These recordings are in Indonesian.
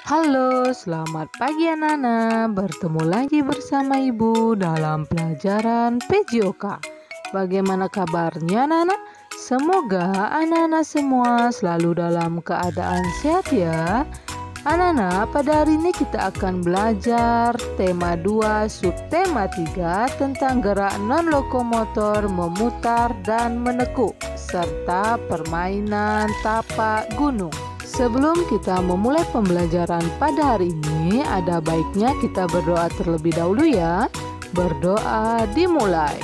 Halo, selamat pagi anak-anak. Bertemu lagi bersama Ibu dalam pelajaran PJOK. Bagaimana kabarnya anak-anak? Semoga anak-anak semua selalu dalam keadaan sehat ya. Anak-anak, pada hari ini kita akan belajar tema 2 subtema 3 tentang gerak non-lokomotor memutar dan menekuk serta permainan tapak gunung. Sebelum kita memulai pembelajaran pada hari ini, ada baiknya kita berdoa terlebih dahulu ya. Berdoa dimulai.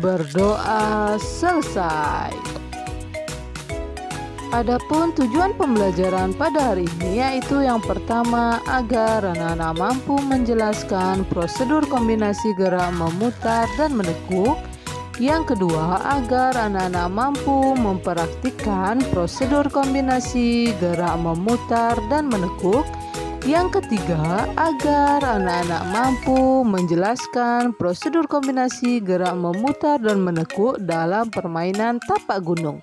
Berdoa selesai. Adapun tujuan pembelajaran pada hari ini yaitu yang pertama, agar anak-anak mampu menjelaskan prosedur kombinasi gerak memutar dan menekuk. Yang kedua, agar anak-anak mampu mempraktikkan prosedur kombinasi gerak memutar dan menekuk. Yang ketiga, agar anak-anak mampu menjelaskan prosedur kombinasi gerak memutar dan menekuk dalam permainan tapak gunung.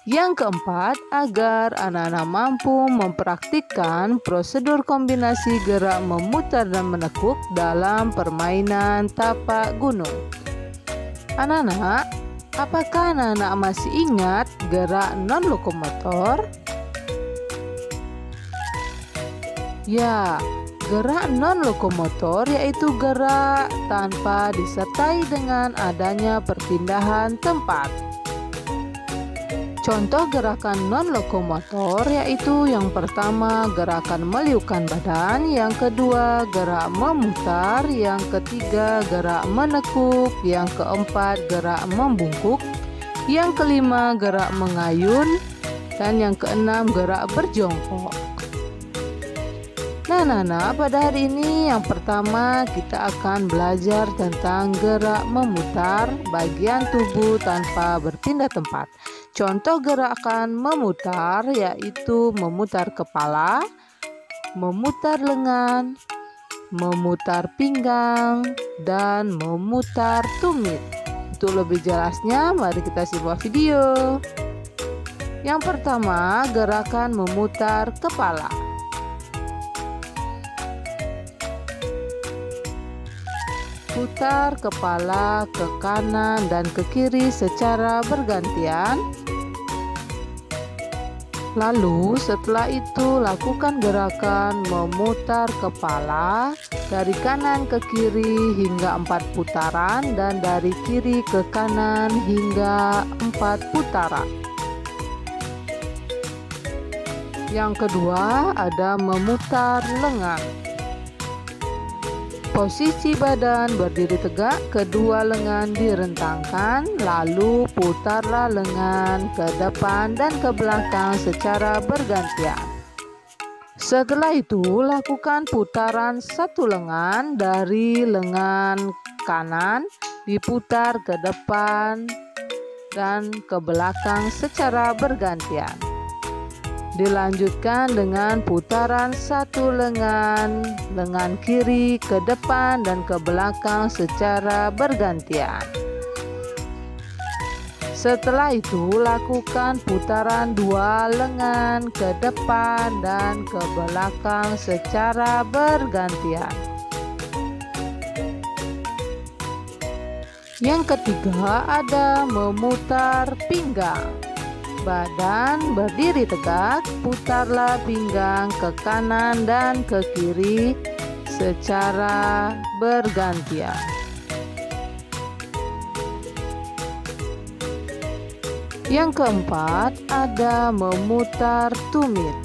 Yang keempat, agar anak-anak mampu mempraktikkan prosedur kombinasi gerak memutar dan menekuk dalam permainan tapak gunung. Anak-anak, apakah anak-anak masih ingat gerak non-lokomotor? Ya, gerak non-lokomotor yaitu gerak tanpa disertai dengan adanya perpindahan tempat. Contoh gerakan non-lokomotor yaitu yang pertama gerakan meliukkan badan, yang kedua gerak memutar, yang ketiga gerak menekuk, yang keempat gerak membungkuk, yang kelima gerak mengayun, dan yang keenam gerak berjongkok. Nah, pada hari ini yang pertama kita akan belajar tentang gerak memutar bagian tubuh tanpa berpindah tempat. Contoh gerakan memutar yaitu memutar kepala, memutar lengan, memutar pinggang, dan memutar tumit. Untuk lebih jelasnya, mari kita simak video. Yang pertama, gerakan memutar kepala. Putar kepala ke kanan dan ke kiri secara bergantian. Lalu setelah itu lakukan gerakan memutar kepala dari kanan ke kiri hingga 4 putaran dan dari kiri ke kanan hingga 4 putaran. Yang kedua ada memutar lengan. Posisi badan berdiri tegak, kedua lengan direntangkan, lalu putarlah lengan ke depan dan ke belakang secara bergantian. Setelah itu, lakukan putaran satu lengan dari lengan kanan diputar ke depan dan ke belakang secara bergantian. Dilanjutkan dengan putaran satu lengan kiri ke depan dan ke belakang secara bergantian. Setelah itu lakukan putaran dua lengan ke depan dan ke belakang secara bergantian. Yang ketiga ada memutar pinggang. Badan berdiri tegak, putarlah pinggang ke kanan dan ke kiri secara bergantian. Yang keempat ada memutar tumit.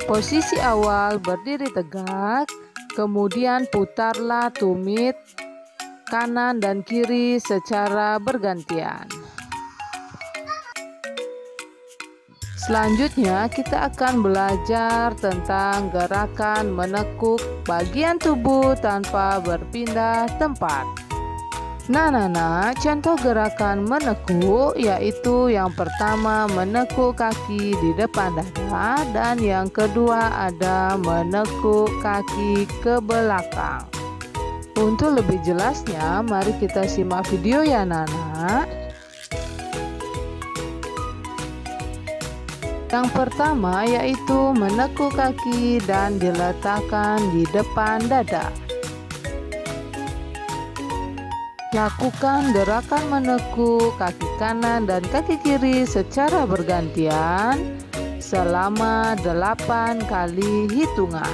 Posisi awal berdiri tegak, kemudian putarlah tumit kanan dan kiri secara bergantian. Selanjutnya kita akan belajar tentang gerakan menekuk bagian tubuh tanpa berpindah tempat. Nah, contoh gerakan menekuk yaitu yang pertama menekuk kaki di depan dada dan yang kedua ada menekuk kaki ke belakang. Untuk lebih jelasnya, mari kita simak video ya anak-anak. Yang pertama yaitu menekuk kaki dan diletakkan di depan dada. Lakukan gerakan menekuk kaki kanan dan kaki kiri secara bergantian selama 8 kali hitungan.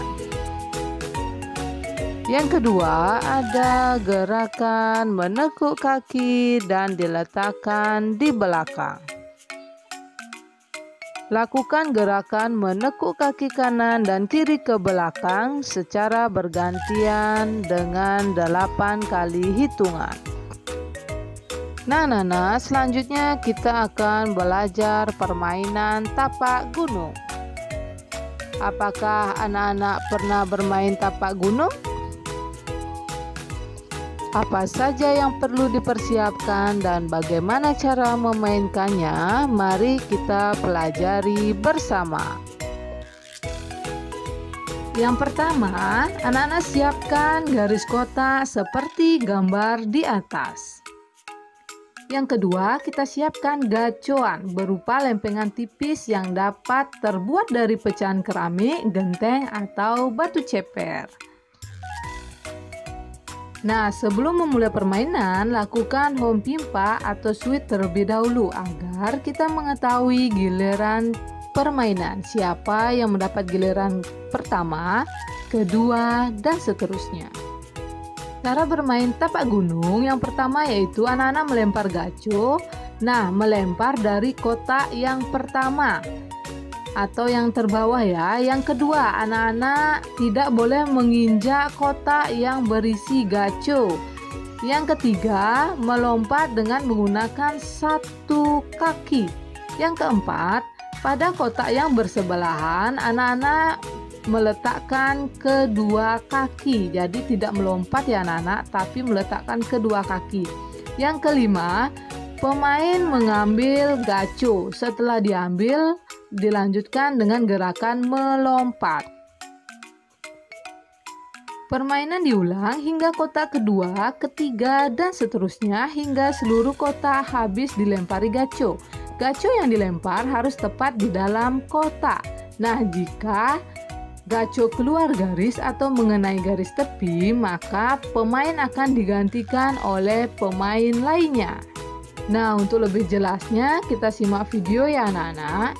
Yang kedua ada gerakan menekuk kaki dan diletakkan di belakang. Lakukan gerakan menekuk kaki kanan dan kiri ke belakang secara bergantian dengan 8 kali hitungan. Nah, selanjutnya kita akan belajar permainan tapak gunung. Apakah anak-anak pernah bermain tapak gunung? Apa saja yang perlu dipersiapkan dan bagaimana cara memainkannya? Mari kita pelajari bersama. Yang pertama, anak-anak siapkan garis kotak seperti gambar di atas. Yang kedua, kita siapkan gacoan berupa lempengan tipis yang dapat terbuat dari pecahan keramik, genteng, atau batu ceper. Nah, sebelum memulai permainan, lakukan home pimpa atau switch terlebih dahulu agar kita mengetahui giliran permainan. Siapa yang mendapat giliran pertama, kedua, dan seterusnya. Cara bermain tapak gunung yang pertama yaitu anak-anak melempar gaco. Nah, melempar dari kotak yang pertama atau yang terbawah ya. Yang kedua, anak-anak tidak boleh menginjak kotak yang berisi gaco. Yang ketiga, melompat dengan menggunakan satu kaki. Yang keempat, pada kotak yang bersebelahan, anak-anak meletakkan kedua kaki. Jadi tidak melompat ya anak-anak, tapi meletakkan kedua kaki. Yang kelima, pemain mengambil gaco. Setelah diambil, dilanjutkan dengan gerakan melompat. Permainan diulang hingga kotak kedua, ketiga, dan seterusnya hingga seluruh kotak habis dilempari gaco. Gaco yang dilempar harus tepat di dalam kotak. Nah, jika gaco keluar garis atau mengenai garis tepi, maka pemain akan digantikan oleh pemain lainnya. Nah, untuk lebih jelasnya kita simak video ya anak-anak.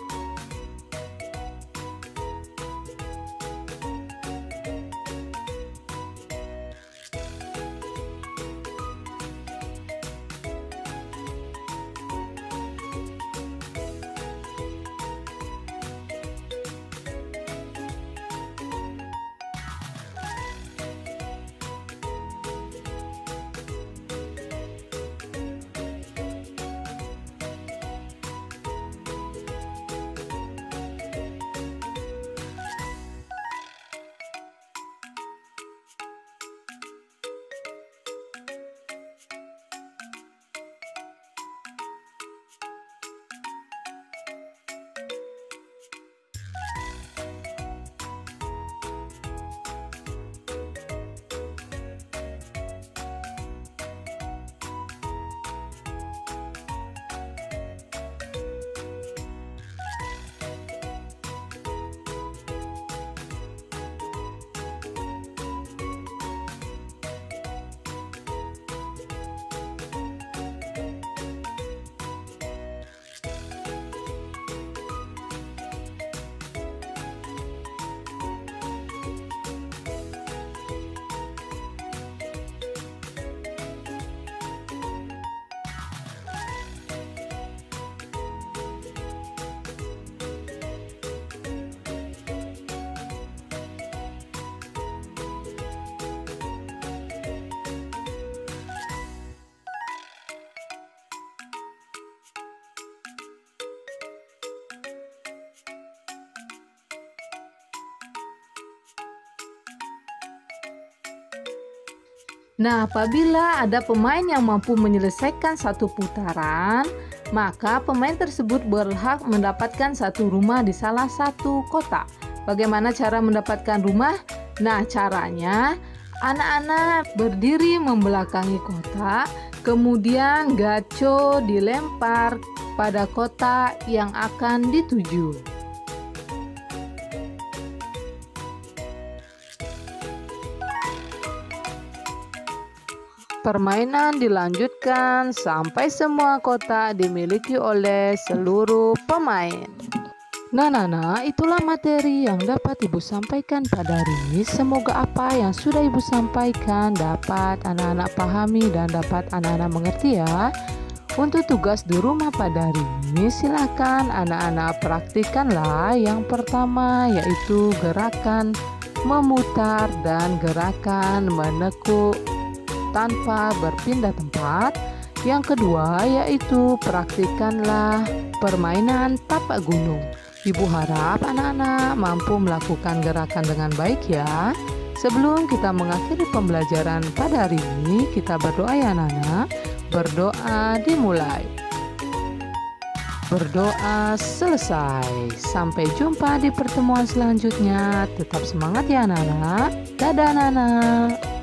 Nah, apabila ada pemain yang mampu menyelesaikan satu putaran, maka pemain tersebut berhak mendapatkan satu rumah di salah satu kotak. Bagaimana cara mendapatkan rumah? Nah, caranya anak-anak berdiri membelakangi kotak, kemudian gaco dilempar pada kotak yang akan dituju. Permainan dilanjutkan sampai semua kotak dimiliki oleh seluruh pemain. Nah, itulah materi yang dapat Ibu sampaikan pada hari ini. Semoga apa yang sudah Ibu sampaikan dapat anak-anak pahami dan dapat anak-anak mengerti ya. Untuk tugas di rumah pada hari ini, silakan anak-anak praktikkanlah. Yang pertama yaitu gerakan memutar dan gerakan menekuk tanpa berpindah tempat. Yang kedua yaitu praktikkanlah permainan tapak gunung. Ibu harap anak-anak mampu melakukan gerakan dengan baik ya. Sebelum kita mengakhiri pembelajaran pada hari ini, kita berdoa ya anak-anak. Berdoa dimulai. Berdoa selesai. Sampai jumpa di pertemuan selanjutnya. Tetap semangat ya anak-anak. Dadah anak-anak.